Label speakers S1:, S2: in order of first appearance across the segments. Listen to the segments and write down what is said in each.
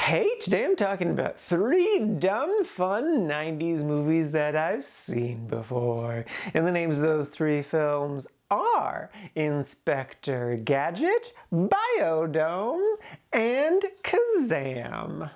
S1: Hey, today I'm talking about 3 dumb, fun 90s movies that I've seen before. And the names of those 3 films are Inspector Gadget, Biodome, and Kazaam.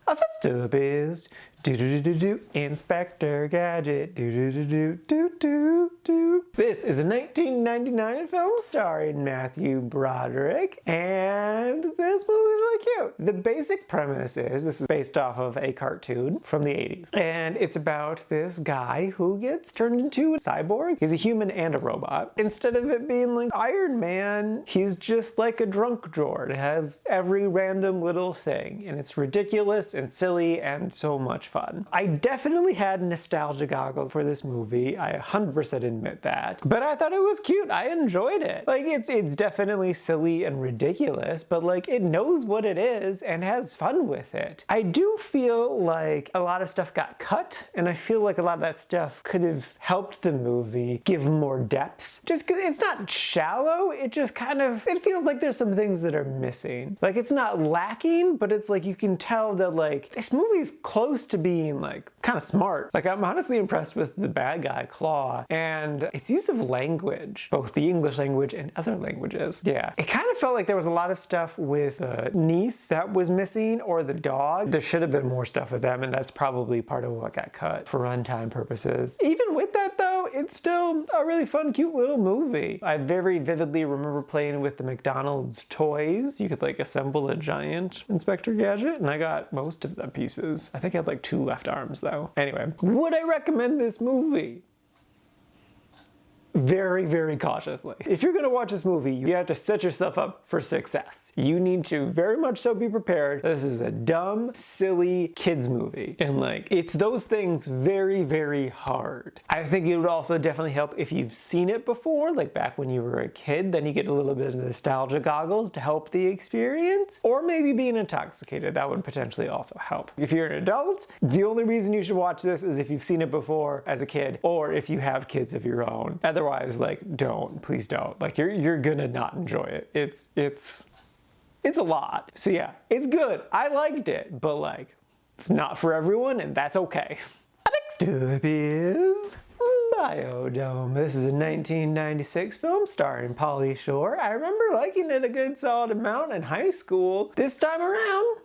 S1: A fistibist, do-do-do-do-do, Inspector Gadget, do-do-do-do-do-do-do. This is a 1999 film starring Matthew Broderick, and this movie is really cute. The basic premise is, this is based off of a cartoon from the 80s, and it's about this guy who gets turned into a cyborg. He's a human and a robot. Instead of it being like Iron Man, he's just like a drunk drawer. It has every random little thing, and it's ridiculous and silly and so much fun. I definitely had nostalgia goggles for this movie. I 100% admit that. But I thought it was cute. I enjoyed it. Like, it's definitely silly and ridiculous, but like, it knows what it is and has fun with it. I do feel like a lot of stuff got cut, and I feel like a lot of that stuff could have helped the movie give more depth. Just because it's not shallow, it just kind of, it feels like there's some things that are missing. Like, it's not lacking, but it's like you can tell that like this movie's close to being like kind of smart. Like, I'm honestly impressed with the bad guy Claw and its use of language, both the English language and other languages. Yeah, it kind of felt like there was a lot of stuff with niece that was missing, or the dog. There should have been more stuff with them, and that's probably part of what got cut for runtime purposes. Even with that though, it's still a really fun, cute little movie. I very vividly remember playing with the McDonald's toys. You could like assemble a giant Inspector Gadget, and I got most of the pieces. I think I had like 2 left arms though. Anyway, would I recommend this movie? Very, very cautiously. If you're gonna watch this movie, you have to set yourself up for success. You need to very much so be prepared. This is a dumb, silly kids movie. And like, it's those things very, very hard. I think it would also definitely help if you've seen it before, like back when you were a kid, then you get a little bit of nostalgia goggles to help the experience. Or maybe being intoxicated, that would potentially also help. If you're an adult, the only reason you should watch this is if you've seen it before as a kid, or if you have kids of your own. Otherwise, like, don't, please don't. Like, you're gonna not enjoy it. It's a lot. So yeah, it's good. I liked it, but like, it's not for everyone, and that's okay. Next up is Biodome. This is a 1996 film starring Pauly Shore. I remember liking it a good solid amount in high school. This time around,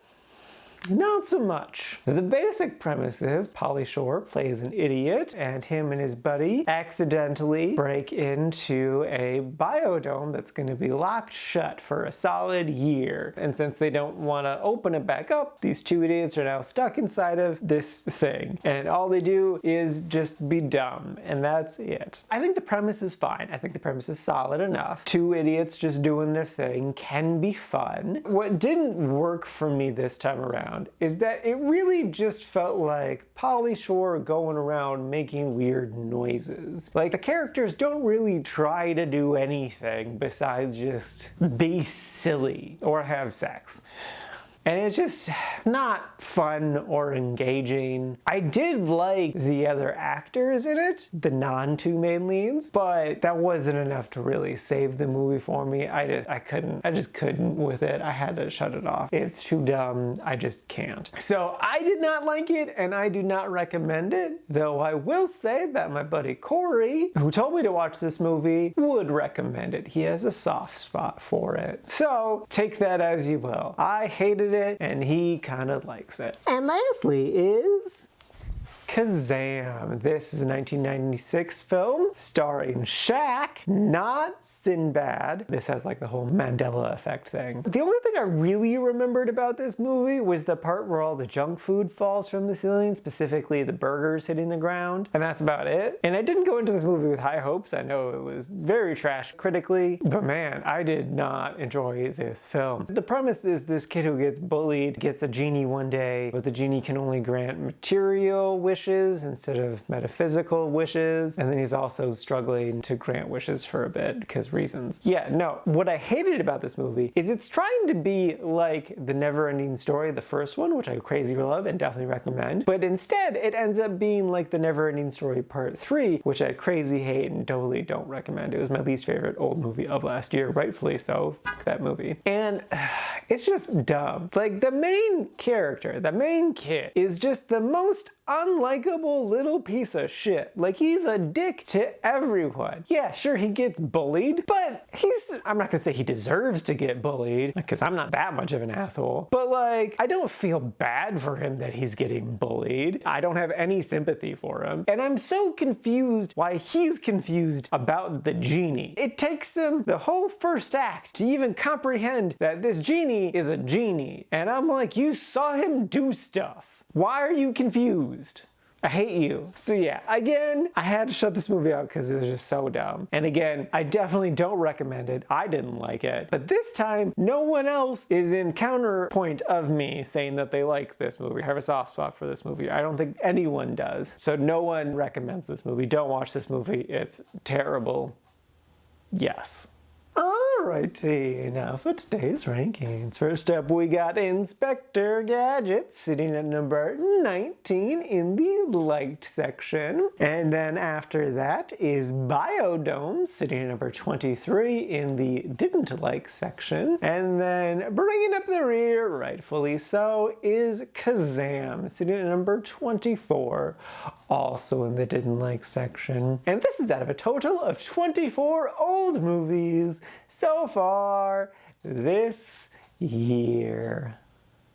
S1: not so much. The basic premise is Pauly Shore plays an idiot, and him and his buddy accidentally break into a biodome that's going to be locked shut for a solid year. And since they don't want to open it back up, these 2 idiots are now stuck inside of this thing. And all they do is just be dumb, and that's it. I think the premise is fine. I think the premise is solid enough. 2 idiots just doing their thing can be fun. What didn't work for me this time around is that it really just felt like Pauly Shore going around making weird noises. Like, the characters don't really try to do anything besides just be silly or have sex. And it's just not fun or engaging. I did like the other actors in it, the non-2 main leads, but that wasn't enough to really save the movie for me. I just couldn't with it. I had to shut it off. It's too dumb. I just can't. So I did not like it, and I do not recommend it, though I will say that my buddy Corey, who told me to watch this movie, would recommend it. He has a soft spot for it. So take that as you will. I hated it, and he kind of likes it. And lastly is Kazaam. This is a 1996 film starring Shaq, not Sinbad. This has like the whole Mandela effect thing. The only thing I really remembered about this movie was the part where all the junk food falls from the ceiling, specifically the burgers hitting the ground, and that's about it. And I didn't go into this movie with high hopes. I know it was very trash critically, but man, I did not enjoy this film. The premise is this kid who gets bullied gets a genie one day, but the genie can only grant material wishes wishes instead of metaphysical wishes. And then he's also struggling to grant wishes for a bit because reasons. Yeah, no, what I hated about this movie is it's trying to be like The Never-Ending Story, the first one, which I crazy love and definitely recommend. But instead, it ends up being like The Never-Ending Story Part 3, which I crazy hate and totally don't recommend. It was my least favorite old movie of last year, rightfully so. Fuck that movie. And it's just dumb. Like, the main character, the main kid, is just the most unlikable little piece of shit. Like, he's a dick to everyone. Yeah, sure, he gets bullied, but I'm not gonna say he deserves to get bullied, because I'm not that much of an asshole. But like, I don't feel bad for him that he's getting bullied. I don't have any sympathy for him. And I'm so confused why he's confused about the genie. It takes him the whole first act to even comprehend that this genie is a genie. And I'm like, you saw him do stuff. Why are you confused? I hate you. So yeah, again, I had to shut this movie out because it was just so dumb. And again, I definitely don't recommend it. I didn't like it. But this time, no one else is in counterpoint of me saying that they like this movie. I have a soft spot for this movie. I don't think anyone does. So no one recommends this movie. Don't watch this movie. It's terrible. Yes. Alrighty, now for today's rankings. First up, we got Inspector Gadget sitting at number 19 in the liked section. And then after that is Biodome sitting at number 23 in the didn't like section. And then bringing up the rear, rightfully so, is Kazaam sitting at number 24, also in the didn't like section. And this is out of a total of 24 old movies so far this year.